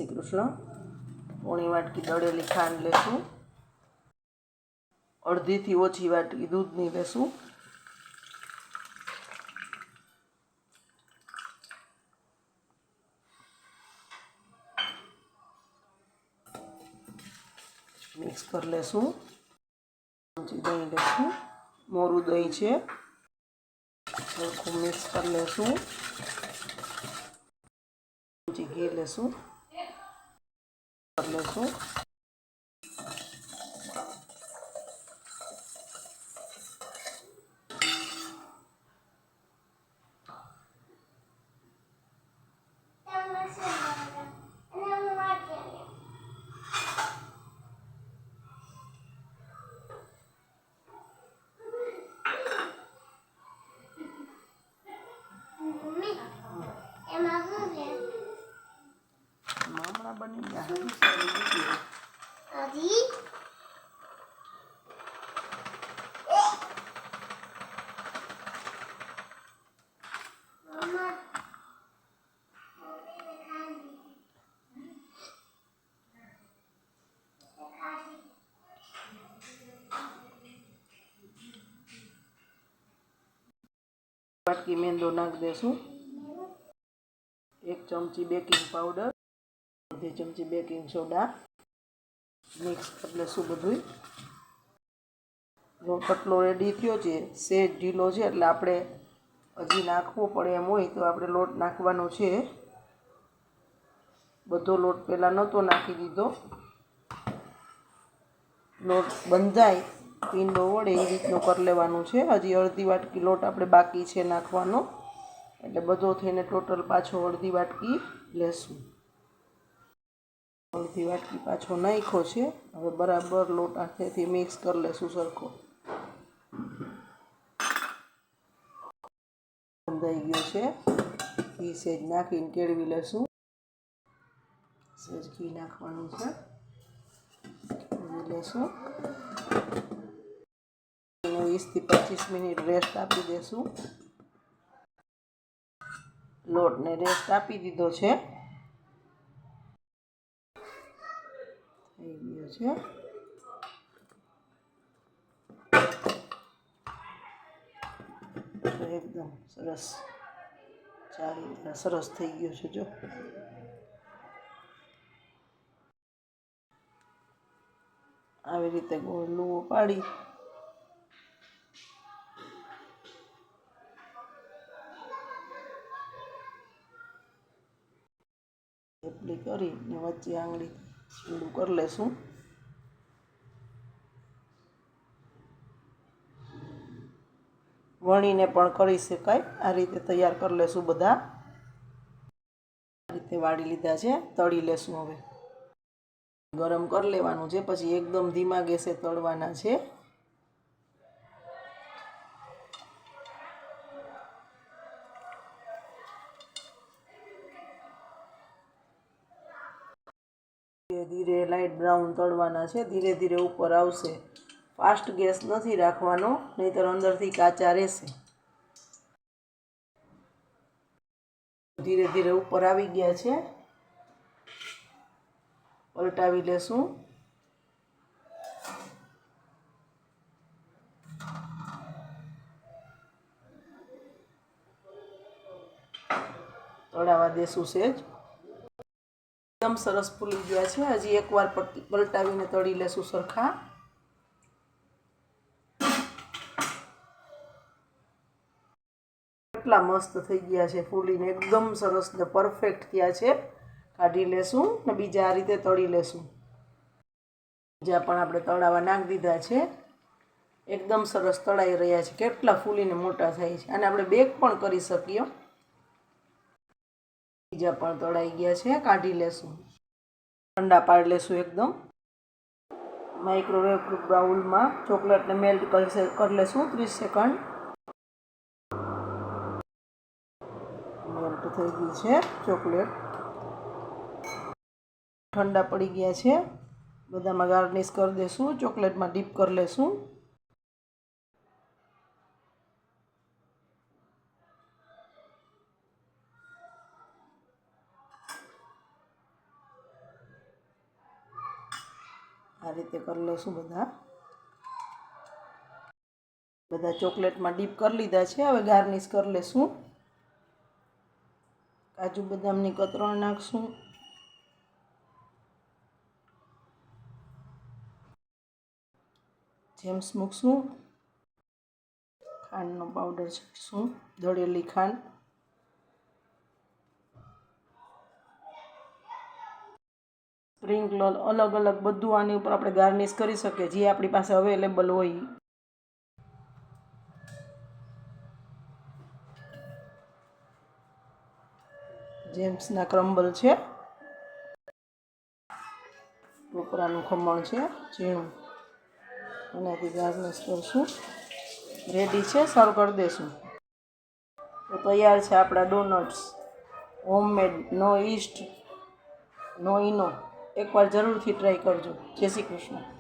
શ્રી કૃષ્ણ। પોણી વાટકી દળેલી ખાંડ લેશું, અડધીથી ઓછી વાટકી દૂધની લેશું, મિક્સ કરી લેશું। દહીં લેશું, મોરું દહીં છે, સરખું મિક્સ કરી લેશું। ઘી લેશું, કરી લેશું। હમણાં બની ગયા વાટકી મેંદો નાખી દેશું, 1 ચમચી બેકિંગ પાવડર, અડધી ચમચી બેકિંગ સોડા, મિક્સ કરી લેશું બધું। લોટ પતલો રેડી થયો છે, સેજ ઢીલો છે એટલે આપણે હજી નાખવો પડે એમ હોય તો આપણે લોટ નાખવાનો છે। બધો લોટ પહેલાં નહોતો નાખી દીધો, લોટ બંધાય પીંડો વળે એ રીતનો કરી લેવાનું છે। હજી અડધી વાટકી લોટ આપણે બાકી છે નાખવાનો, એટલે બધો થઈને ટોટલ પાછો અડધી વાટકી લેશું। અડધી વાટકી પાછો નાખ્યો છે, હવે બરાબર લોટ હાથેથી મિક્સ કરી લેશું સરખો। બંધાઈ ગયો છે, ઘી સેજ નાખીને કેળવી લેશું, સેજ ઘી નાખવાનું છે, લેશું। 20 થી 25 મિનિટ રેસ્ટ આપી દેશું। લોટને રેસ્ટ આપી દીધો છે, થઈ ગયો છે એકદમ સરસ, સરસ થઈ ગયો છે। જો આવી રીતે ગોળ લુઓ પાડી થેપલી કરીને વચ્ચે આંગળી ઊંડું કરી લેશું। વણીને પણ કરી શકાય, આ રીતે તૈયાર કરી લેશું બધા। આ રીતે વાળી લીધા છે, તળી લેશું। હવે ગરમ કરી લેવાનું છે, પછી એકદમ ધીમા ગેસે તળવાના છે। ધીરે ધીરે લાઇટ બ્રાઉન તળવાના છે, ધીરે ધીરે ઉપર આવશે। ફાસ્ટ ગેસ નથી રાખવાનો, નહીંતર અંદરથી કાચા રહેશે। ધીરે ધીરે ઉપર આવી ગયા છે, પલટાવી લેશું। તળાવા દેશું સેજ, એકદમ સરસ ફૂલી ગયા છે। હજી એકવાર પલટાવીને તળી લેશું સરખા। કેટલા મસ્ત થઈ ગયા છે, ફૂલીને એકદમ સરસ ને પરફેક્ટ થયા છે। કાઢી લેશું ને બીજા આ રીતે તળી લેશું। બીજા પણ આપણે તળાવા નાખી દીધા છે, એકદમ સરસ તળાઈ રહ્યા છે, કેટલા ફૂલીને મોટા થાય છે। અને આપણે બેક પણ કરી શકીએ। બીજા પણ તળાઈ ગયા છે, કાઢી લેશું, ઠંડા પાડી લેશું એકદમ। માઇક્રોવેવ બાઉલમાં ચોકલેટને મેલ્ટ કરી લેશું 30 સેકન્ડ। મેલ્ટ થઈ ગઈ છે ચોકલેટ, ઠંડા પડી ગયા છે। બધામાં ગાર્નિશ કરી દેશું, ચોકલેટમાં ડીપ કરી લેશું। આ રીતે કરી લઈશું બધા ચોકલેટમાં ડીપ કરી લીધા છે. હવે ગાર્નિશ કરી લઈશું. કાજુ બદામની કતરણ નાખશું. જેમ્સ મૂકશું. ખાંડનો પાવડર છાંટશું, દળેલી ખાંડ. સ્પ્રિંકલર અલગ અલગ બધું આની ઉપર આપણે ગાર્નિશ કરી શકીએ, જે આપણી પાસે અવેલેબલ હોય. જેમ્સના ક્રમ્બલ છે, ટોપરાનું ખમણ છે ઝીણું, એનાથી ગાર્નિશ કરશું. રેડી છે, સર્વ કરી દઈશું. તો તૈયાર છે આપણા ડોનટ્સ, હોમમેડ, નો ઈસ્ટ નો ઈનો. એકવાર જરૂરથી ટ્રાય કરજો. જય શ્રી કૃષ્ણ.